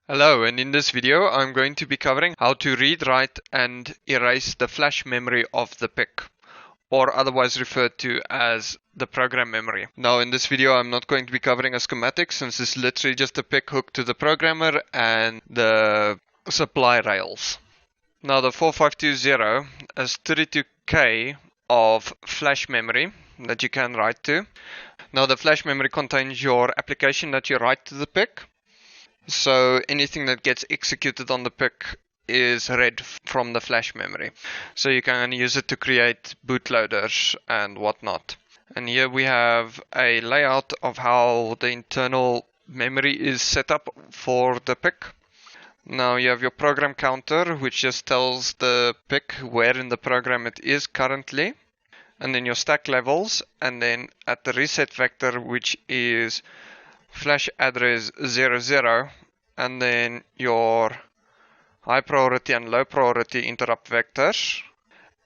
Hello, and in this video I'm going to be covering how to read, write and erase the flash memory of the PIC, or otherwise referred to as the program memory. Now in this video I'm not going to be covering a schematic, since it's literally just a PIC hooked to the programmer and the supply rails. Now the 4520 has 32K of flash memory that you can write to. Now the flash memory contains your application that you write to the PIC. So anything that gets executed on the PIC is read from the flash memory. So you can use it to create bootloaders and whatnot. And here we have a layout of how the internal memory is set up for the PIC. Now you have your program counter, which just tells the PIC where in the program it is currently. And then your stack levels, and then at the reset vector, which is flash address 00, and then your high priority and low priority interrupt vectors,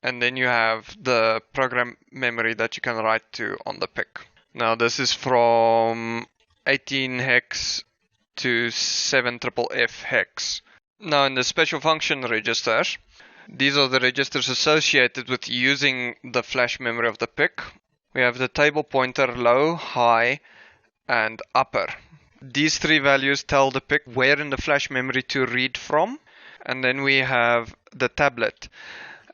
and then you have the program memory that you can write to on the PIC. Now this is from 18 hex to 7FFF hex. Now in the special function registers, these are the registers associated with using the flash memory of the PIC. We have the table pointer low, high and upper. These three values tell the PIC where in the flash memory to read from. And then we have the tablet.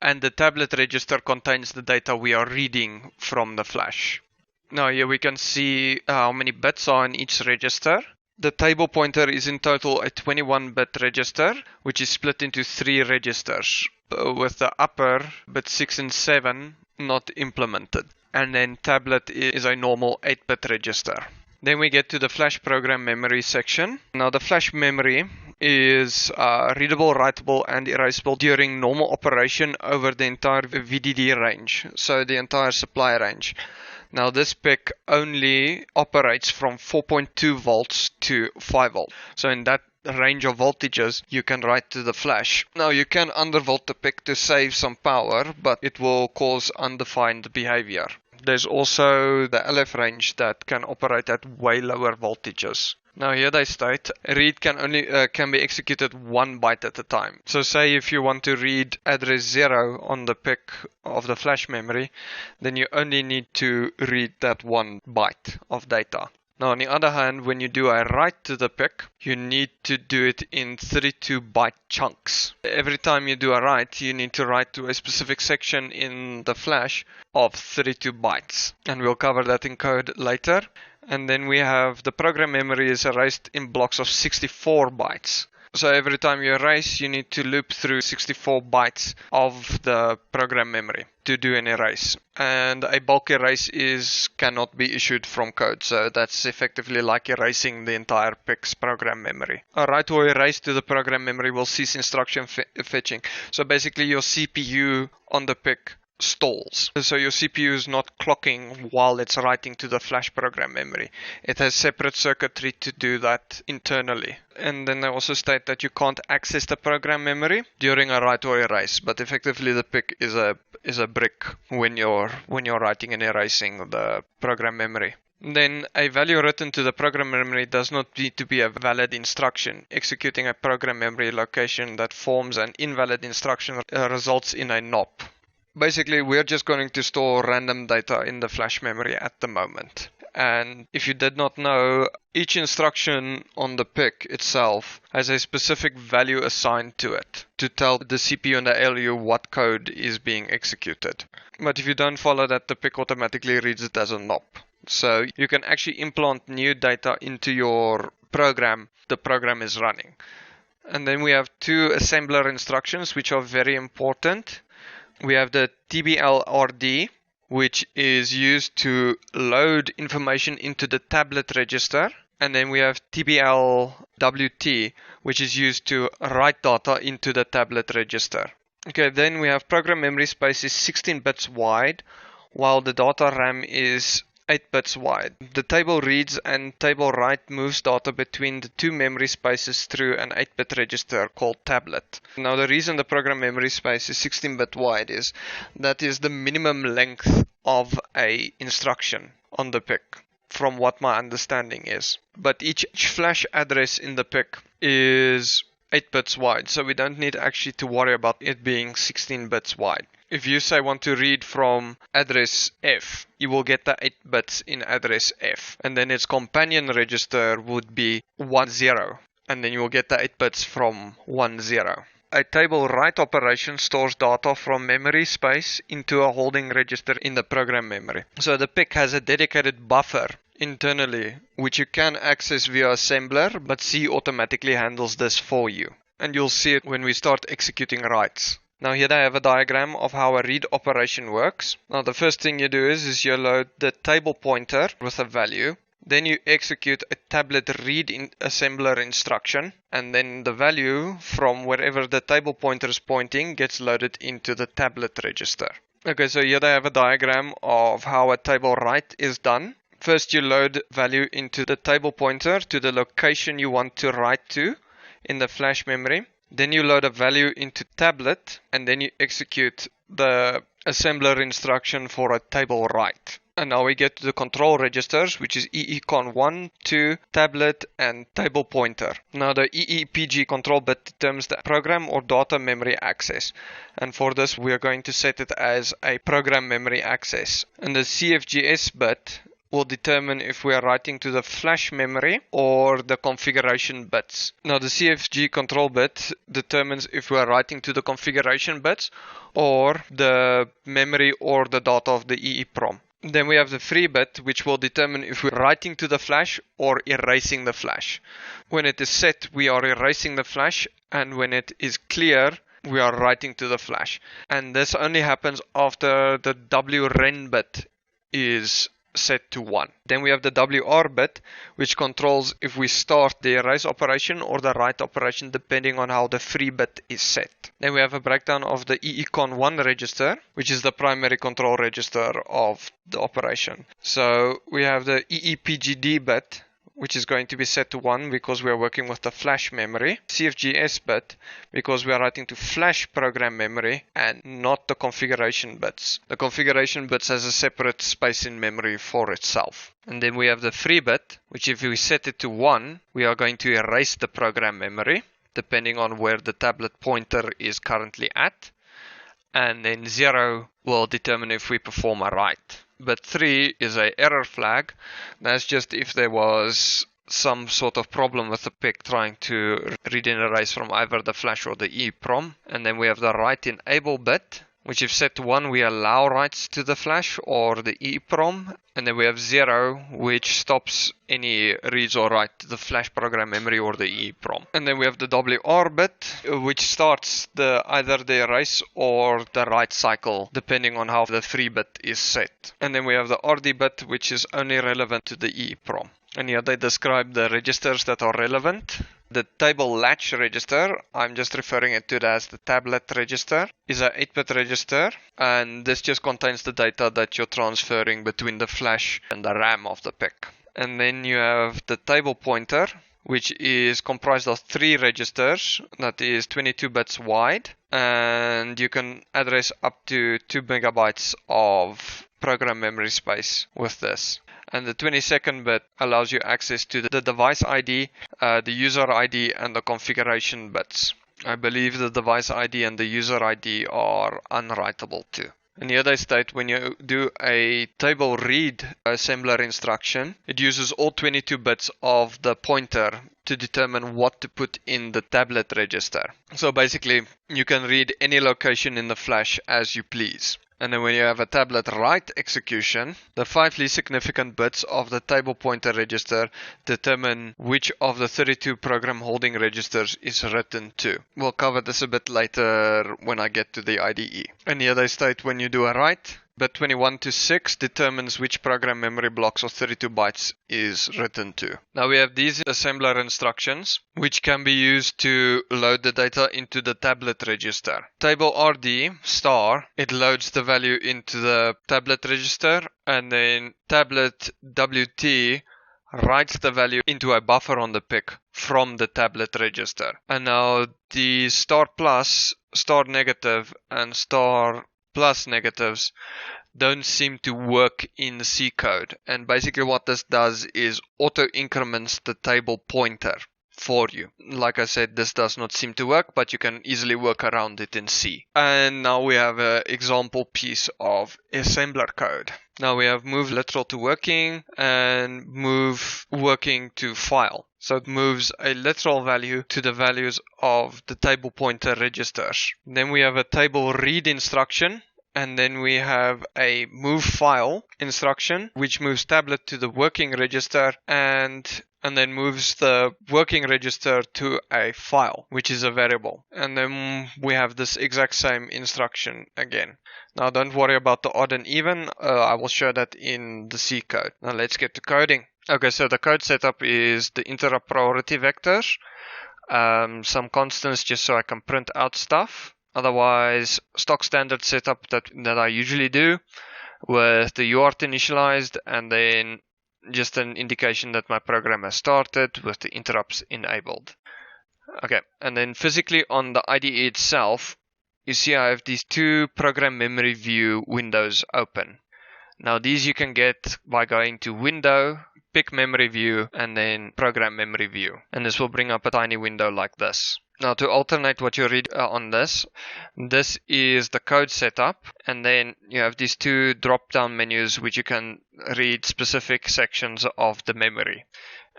And the tablet register contains the data we are reading from the flash. Now here we can see how many bits are in each register. The table pointer is in total a 21-bit register, which is split into 3 registers, with the upper bit 6 and 7 not implemented. And then tablet is a normal 8-bit register. Then we get to the flash program memory section. Now the flash memory is readable, writable and erasable during normal operation over the entire VDD range, so the entire supply range. Now this PIC only operates from 4.2 volts to 5 volts. So in that range of voltages you can write to the flash. Now you can undervolt the PIC to save some power, but it will cause undefined behavior. There's also the LF range that can operate at way lower voltages. Now here they state read can be executed 1 byte at a time. So say if you want to read address 0 on the PIC of the flash memory, then you only need to read that 1 byte of data. Now on the other hand, when you do a write to the PIC, you need to do it in 32-byte chunks. Every time you do a write, you need to write to a specific section in the flash of 32 bytes. And we'll cover that in code later. And then we have the program memory is erased in blocks of 64 bytes. So every time you erase, you need to loop through 64 bytes of the program memory to do an erase. And a bulk erase cannot be issued from code, so that's effectively like erasing the entire PIC's program memory. A write or erase to the program memory will cease instruction fetching. So basically your CPU on the PIC stalls. So your CPU is not clocking while it's writing to the flash program memory. It has separate circuitry to do that internally. And then they also state that you can't access the program memory during a write or erase, but effectively the PIC is a brick when you're writing and erasing the program memory. Then a value written to the program memory does not need to be a valid instruction. Executing a program memory location that forms an invalid instruction results in a NOP. Basically, we're just going to store random data in the flash memory at the moment. And if you did not know, each instruction on the PIC itself has a specific value assigned to it to tell the CPU and the ALU what code is being executed. But if you don't follow that, the PIC automatically reads it as a NOP. So you can actually implant new data into your program. The program is running. And then we have 2 assembler instructions, which are very important. We have the TBLRD, which is used to load information into the tablet register. And then we have TBLWT, which is used to write data into the tablet register. Okay, then we have program memory space is 16 bits wide, while the data RAM is 8 bits wide. The table reads and table write moves data between the 2 memory spaces through an 8-bit register called tablet. Now the reason the program memory space is 16-bit wide is that is the minimum length of a instruction on the PIC. from what my understanding is. But each flash address in the PIC is 8 bits wide, so we don't need actually to worry about it being 16 bits wide. If you say want to read from address F, you will get the 8 bits in address F, and then its companion register would be 10, and then you will get the 8 bits from 10. A table write operation stores data from memory space into a holding register in the program memory. So the PIC has a dedicated buffer internally, which you can access via assembler, but C automatically handles this for you. And you'll see it when we start executing writes. Now here I have a diagram of how a read operation works. Now the first thing you do is you load the table pointer with a value. Then you execute a tablet read in assembler instruction, and then the value from wherever the table pointer is pointing gets loaded into the tablet register. Okay, so here I have a diagram of how a table write is done. First you load value into the table pointer to the location you want to write to in the flash memory. Then you load a value into tablet, and then you execute the assembler instruction for a table write. And now we get to the control registers, which is EECON1, 2, tablet, and table pointer. Now the EEPG control bit determines the program or data memory access. And for this, we are going to set it as a program memory access. And the CFGS bit will determine if we are writing to the flash memory or the configuration bits. Now the CFG control bit determines if we are writing to the configuration bits or the memory or the data of the EEPROM. Then we have the free bit, which will determine if we're writing to the flash or erasing the flash. When it is set, we are erasing the flash, and when it is clear, we are writing to the flash. And this only happens after the WREN bit is set to 1. Then we have the WR bit, which controls if we start the erase operation or the write operation depending on how the free bit is set. Then we have a breakdown of the EECON1 register, which is the primary control register of the operation. So we have the EEPGD bit, which is going to be set to 1 because we are working with the flash memory. CFGS bit, because we are writing to flash program memory and not the configuration bits. The configuration bits has a separate space in memory for itself. And then we have the free bit, which if we set it to 1, we are going to erase the program memory, depending on where the tablet pointer is currently at. And then 0 will determine if we perform a write. But 3 is an error flag. That's just if there was some sort of problem with the PIC trying to read and erase from either the flash or the EEPROM. And then we have the write enable bit, which if set to 1, we allow writes to the flash or the EEPROM. And then we have 0, which stops any reads or write to the flash program memory or the EEPROM. And then we have the WR bit, which starts either the erase or the write cycle, depending on how the free bit is set. And then we have the RD bit, which is only relevant to the EEPROM. And here they describe the registers that are relevant. The table latch register, I'm just referring it to as the tablet register, is an 8-bit register, and this just contains the data that you're transferring between the flash and the RAM of the PIC. And then you have the table pointer, which is comprised of 3 registers, that is 22 bits wide, and you can address up to 2 megabytes of program memory space with this. And the 22nd bit allows you access to the device ID, the user ID, and the configuration bits. I believe the device ID and the user ID are unwritable too. And here they state when you do a table read assembler instruction, it uses all 22 bits of the pointer to determine what to put in the tablet register. So basically, you can read any location in the flash as you please. And then when you have a tablet write execution, the 5 least significant bits of the table pointer register determine which of the 32 program holding registers is written to. We'll cover this a bit later when I get to the IDE. And here they state when you do a write, bit 21 to 6 determines which program memory blocks of 32 bytes is written to. Now we have these assembler instructions, which can be used to load the data into the tablet register. Table RD star, it loads the value into the tablet register, and then tablet WT writes the value into a buffer on the PIC from the tablet register. And now the star plus, star negative, and star plus negatives don't seem to work in C code. And basically what this does is auto increments the table pointer for you. Like I said, this does not seem to work, but you can easily work around it in C. And now we have an example piece of assembler code. Now we have move literal to working and move working to file. So it moves a literal value to the values of the table pointer registers. Then we have a table read instruction. And then we have a move file instruction, which moves tablet to the working register and then moves the working register to a file, which is a variable. And then we have this exact same instruction again. Now don't worry about the odd and even. I will show that in the C code. Now let's get to coding. Okay, so the code setup is the interrupt priority vectors, some constants just so I can print out stuff. Otherwise, stock standard setup that I usually do with the UART initialized and then just an indication that my program has started with the interrupts enabled. Okay, and then physically on the IDE itself, you see I have these two program memory view windows open. Now these you can get by going to Window, PIC memory view, and then program memory view. And this will bring up a tiny window like this. Now to alternate what you read on this is the code setup, and then you have these two drop-down menus which you can read specific sections of the memory.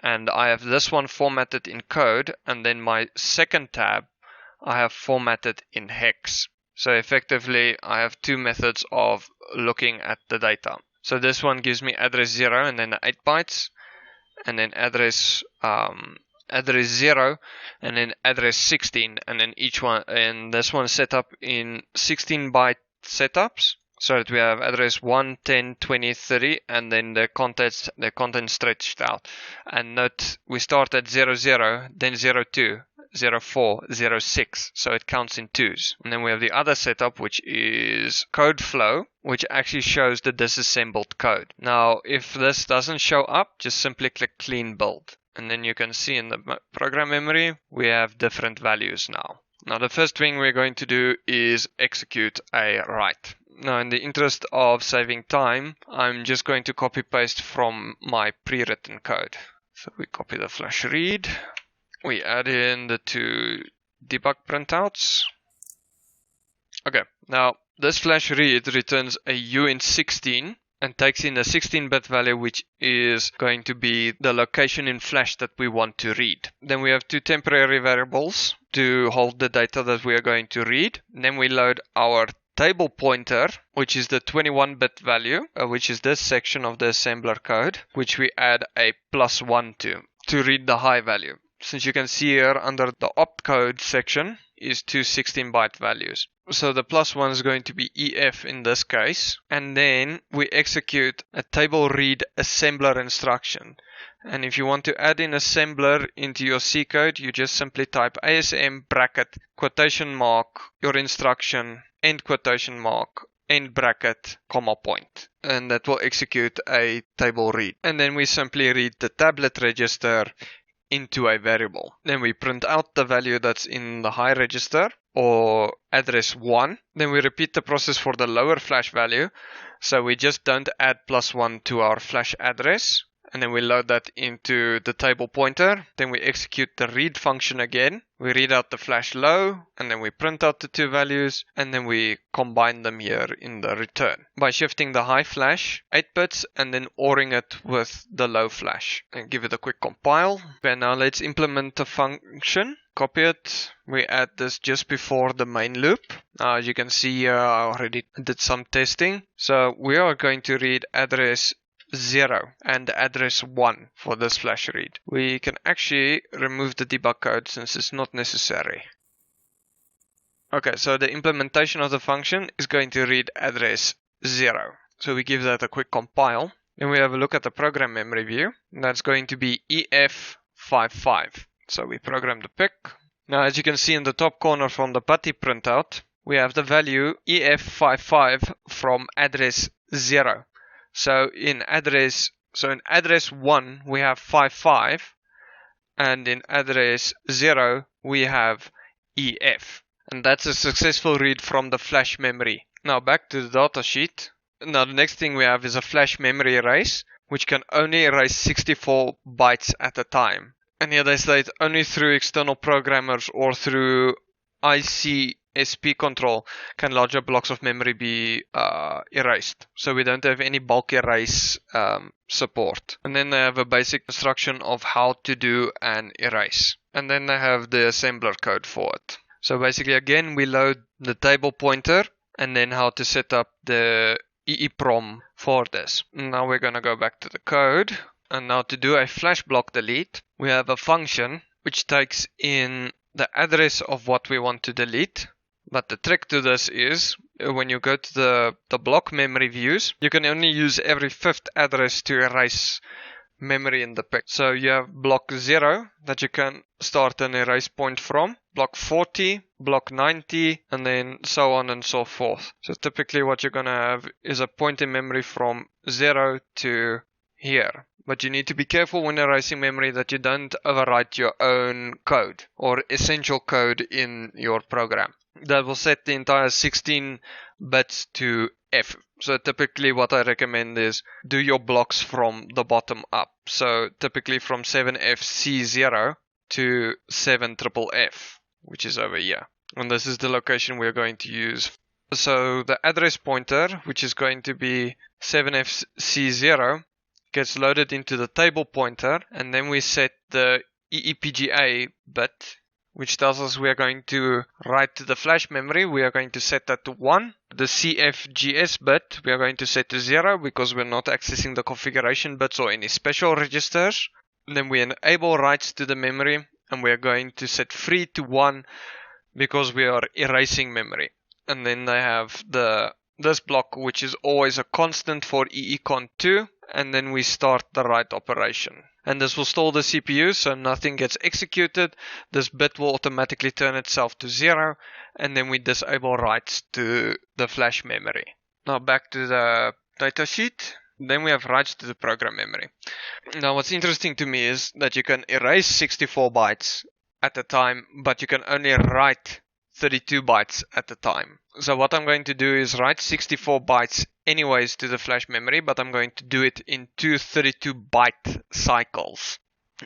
And I have this one formatted in code, and then my second tab I have formatted in hex. So effectively I have two methods of looking at the data. So this one gives me address 0 and then the 8 bytes, and then address 0 and then address 16, and then each one, and this one set up in 16-byte setups, so that we have address 1, 10, 20, 30, and then the content stretched out. And note we start at 00, then 02, 04, 06, so it counts in twos. And then we have the other setup, which is code flow, which actually shows the disassembled code. Now if this doesn't show up, just simply click clean build. And then you can see in the program memory, we have different values now. Now the first thing we're going to do is execute a write. Now in the interest of saving time, I'm just going to copy paste from my pre-written code. So we copy the flash read. We add in the two debug printouts. Okay, now this flash read returns a uint16 and takes in a 16-bit value, which is going to be the location in flash that we want to read. Then we have two temporary variables to hold the data that we are going to read. Then we load our table pointer, which is the 21-bit value, which is this section of the assembler code, which we add a +1 to read the high value. Since you can see here under the opcode section is two 16-byte values. So the +1 is going to be EF in this case. And then we execute a table read assembler instruction. And if you want to add in assembler into your C code, you just simply type ASM bracket quotation mark your instruction end quotation mark end bracket comma point. And that will execute a table read. And then we simply read the tablet register into a variable. Then we print out the value that's in the high register or address 1. Then we repeat the process for the lower flash value. So we just don't add +1 to our flash address. And then we load that into the table pointer. Then we execute the read function again. We read out the flash low, and then we print out the two values, and then we combine them here in the return by shifting the high flash 8 bits and then ORing it with the low flash. And give it a quick compile. Okay, now let's implement the function. Copy it. We add this just before the main loop. Now as you can see here, I already did some testing. So we are going to read address 0 and address 1 for this flash read. We can actually remove the debug code since it's not necessary. Okay, so the implementation of the function is going to read address 0. So we give that a quick compile. Then we have a look at the program memory view. And that's going to be EF55. So we program the PIC. Now as you can see in the top corner from the PuTTY printout, we have the value EF55 from address 0. So in address 1 we have 55, and in address 0 we have EF, and that's a successful read from the flash memory. Now back to the datasheet. Now the next thing we have is a flash memory erase, which can only erase 64 bytes at a time. And here they state only through external programmers or through ICSP control can larger blocks of memory be erased. So we don't have any bulk erase support. And then they have a basic instruction of how to do an erase. And then they have the assembler code for it. So basically again we load the table pointer and then how to set up the EEPROM for this. Now we're going to go back to the code. And now to do a flash block delete, we have a function which takes in the address of what we want to delete. But the trick to this is when you go to the block memory views, you can only use every fifth address to erase memory in the PIC. So you have block 0 that you can start an erase point from, block 40, block 90, and then so on and so forth. So typically what you're going to have is a point in memory from 0 to here. But you need to be careful when erasing memory that you don't overwrite your own code or essential code in your program. That will set the entire 16 bits to F. So typically what I recommend is do your blocks from the bottom up. So typically from 7FC0 to 7FFF, which is over here. And this is the location we're going to use. So the address pointer, which is going to be 7FC0, gets loaded into the table pointer, and then we set the EEPGA bit, which tells us we are going to write to the flash memory. We are going to set that to 1. The CFGS bit we are going to set to 0 because we're not accessing the configuration bits or any special registers. And then we enable writes to the memory, and we are going to set free to 1 because we are erasing memory. And then they have this block, which is always a constant for EECON2, and then we start the write operation. And this will stall the CPU, so nothing gets executed. This bit will automatically turn itself to 0, and then we disable writes to the flash memory. Now back to the datasheet. Then we have writes to the program memory. Now what's interesting to me is that you can erase 64 bytes at a time, but you can only write 32 bytes at a time. So what I'm going to do is write 64 bytes anyways to the flash memory, but I'm going to do it in two 32 byte cycles.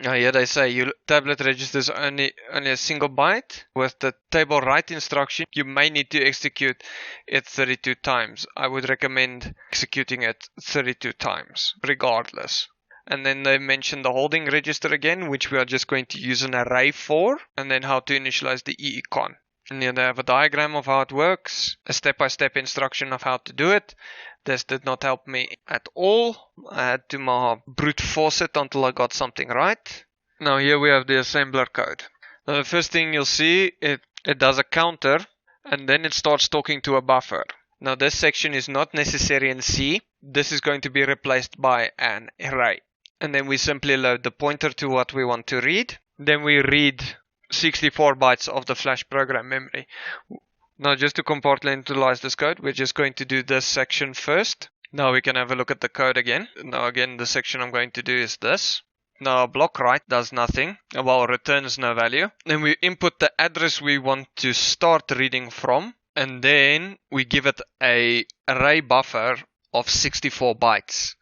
Now here they say your tablet registers only a single byte. With the table write instruction, you may need to execute it 32 times. I would recommend executing it 32 times, regardless. And then they mention the holding register again, which we are just going to use an array for, and then how to initialize the EECON. And here they have a diagram of how it works, a step-by-step instruction of how to do it. This did not help me at all. I had to brute force it until I got something right. Now here we have the assembler code. Now the first thing you'll see, it does a counter, and then it starts talking to a buffer. Now this section is not necessary in C. This is going to be replaced by an array. And then we simply load the pointer to what we want to read. Then we read 64 bytes of the flash program memory. Now just to compartmentalize this code, we're just going to do this section first. Now we can have a look at the code again. Now again, the section I'm going to do is this. Now block write does nothing, well, returns no value. Then we input the address we want to start reading from, and then we give it an array buffer of 64 bytes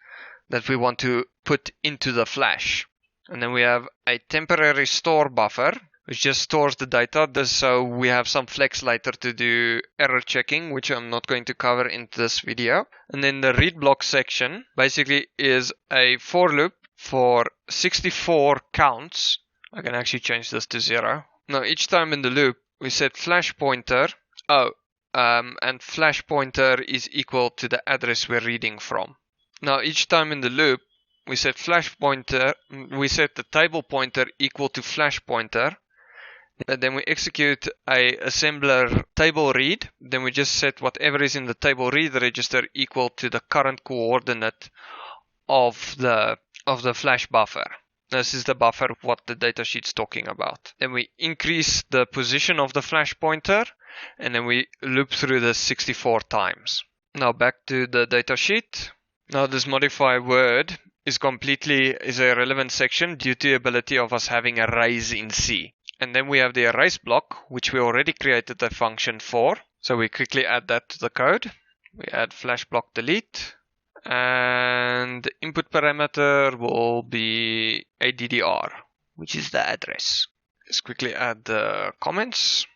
that we want to put into the flash. And then we have a temporary store buffer, which just stores the data. So we have some flex later to do error checking, which I'm not going to cover in this video. And then the read block section basically is a for loop for 64 counts. I can actually change this to 0. Now each time in the loop we set flash pointer. And flash pointer is equal to the address we're reading from. Now each time in the loop we set flash pointer, we set the table pointer equal to flash pointer. And then we execute a assembler table read. Then we just set whatever is in the table read register equal to the current coordinate of the flash buffer. This is the buffer what the datasheet's talking about. Then we increase the position of the flash pointer, and then we loop through this 64 times. Now back to the datasheet. Now this modify word is a relevant section due to the ability of us having arrays in C. And then we have the erase block, which we already created a function for. So we quickly add that to the code. We add flash block delete, and the input parameter will be ADDR, which is the address. Let's quickly add the comments.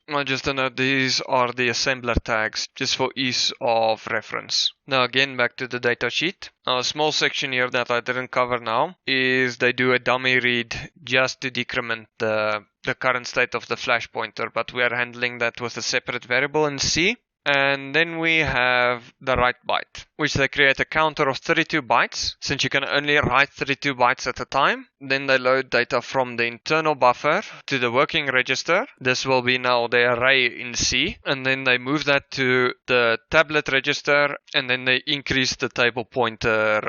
Now just to note, these are the assembler tags, just for ease of reference. Now again, back to the datasheet. Now a small section here that I didn't cover now is they do a dummy read just to decrement the current state of the flash pointer, but we are handling that with a separate variable in C. And then we have the write byte, which they create a counter of 32 bytes. Since you can only write 32 bytes at a time, then they load data from the internal buffer to the working register. This will be now the array in C. And then they move that to the tablet register, and then they increase the table pointer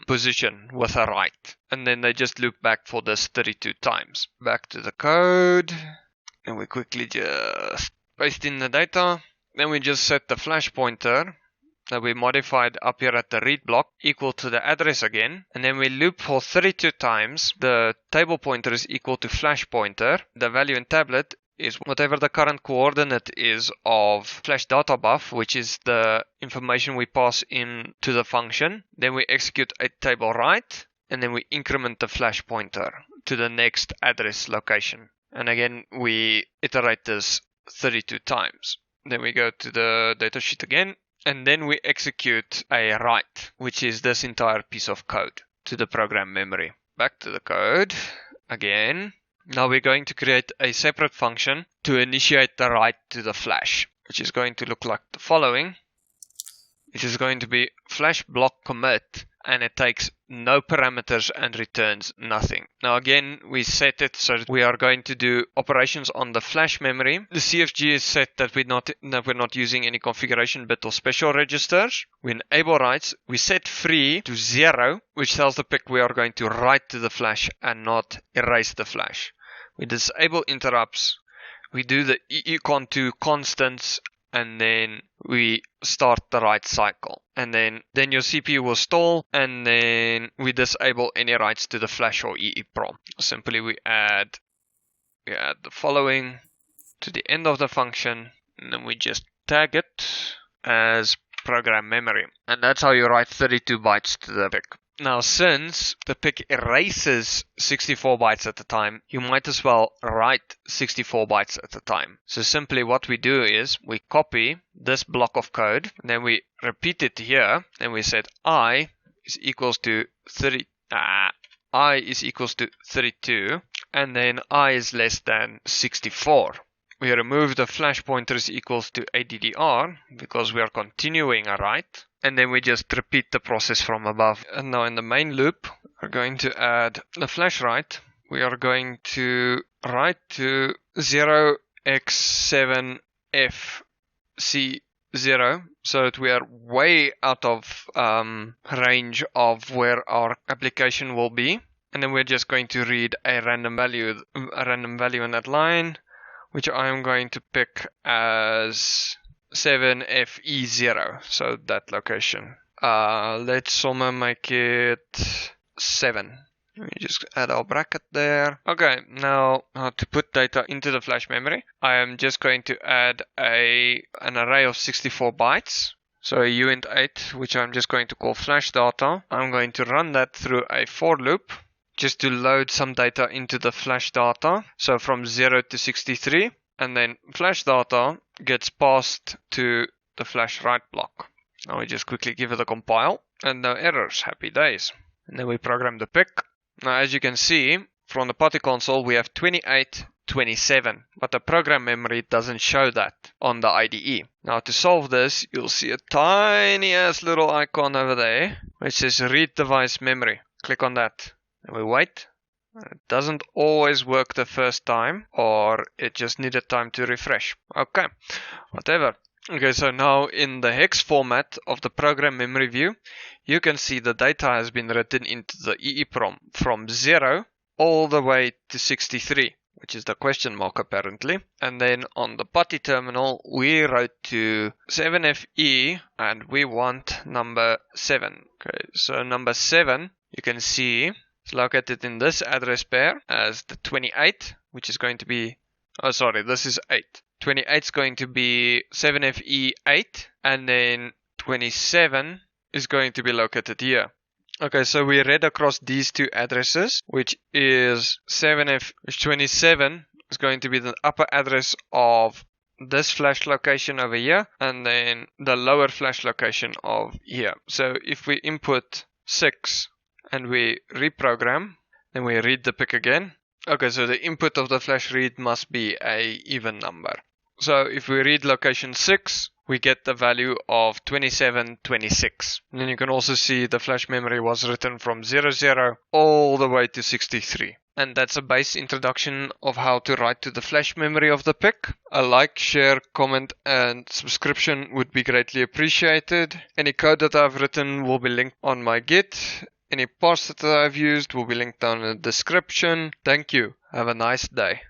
position with a write. And then they just loop back for this 32 times. Back to the code. And we quickly just paste in the data. Then we just set the flash pointer that we modified up here at the read block equal to the address again. And then we loop for 32 times. The table pointer is equal to flash pointer. The value in tablet is whatever the current coordinate is of flash data buff, which is the information we pass in to the function. Then we execute a table write, and then we increment the flash pointer to the next address location. And again, we iterate this 32 times. Then we go to the datasheet again, and then we execute a write, which is this entire piece of code, to the program memory. Back to the code again. Now we're going to create a separate function to initiate the write to the flash, which is going to look like the following. It is going to be flash block commit, and it takes no parameters and returns nothing. Now again, we set it so that we are going to do operations on the flash memory. The CFG is set that we're not using any configuration bit or special registers. We enable writes. We set free to 0, which tells the PIC we are going to write to the flash and not erase the flash. We disable interrupts. We do the EECON2 constants, and then we start the write cycle. And then your CPU will stall, and then we disable any writes to the flash or EEPROM. Simply we add the following to the end of the function, and then we just tag it as program memory. And that's how you write 32 bytes to the PIC. Now, since the PIC erases 64 bytes at a time, you might as well write 64 bytes at a time. So simply what we do is we copy this block of code, and then we repeat it here, and we set I is equals to 32, and then I is less than 64. We remove the flash pointers equals to ADDR because we are continuing a write. And then we just repeat the process from above. And now in the main loop, we're going to add the flash write. We are going to write to 0x7FC0 so that we are way out of range of where our application will be. And then we're just going to read a random value in that line, which I am going to pick as 7FE0, so that location. Let's somewhere make it 7. Let me just add our bracket there. Okay, now to put data into the flash memory, I am just going to add an array of 64 bytes. So a uint8, which I'm just going to call flash data. I'm going to run that through a for loop, just to load some data into the flash data. So from 0 to 63. And then flash data gets passed to the flash write block. Now we just quickly give it a compile, and no errors, happy days. And then we program the PIC. Now as you can see, from the PATI console we have 28, 27, but the program memory doesn't show that on the IDE. Now to solve this, you'll see a tiny ass little icon over there, which says read device memory. Click on that, and we wait. It doesn't always work the first time, or it just needed time to refresh. Okay, whatever. Okay, so now in the hex format of the program memory view, you can see the data has been written into the EEPROM from 0 all the way to 63, which is the question mark apparently. And then on the PATI terminal, we wrote to 7FE, and we want number 7. Okay, so number 7, you can see, it's located in this address pair as the 28, which is going to be, this is 8. 28 is going to be 7FE8, and then 27 is going to be located here. Okay, so we read across these two addresses, which is 7F27 is going to be the upper address of this flash location over here, and then the lower flash location of here. So if we input 6 and we reprogram, then we read the PIC again. Okay, so the input of the flash read must be a even number. So if we read location 6, we get the value of 2726. And then you can also see the flash memory was written from 00 all the way to 63. And that's a base introduction of how to write to the flash memory of the PIC. A like, share, comment, and subscription would be greatly appreciated. Any code that I've written will be linked on my Git. Any parts that I've used will be linked down in the description. Thank you. Have a nice day.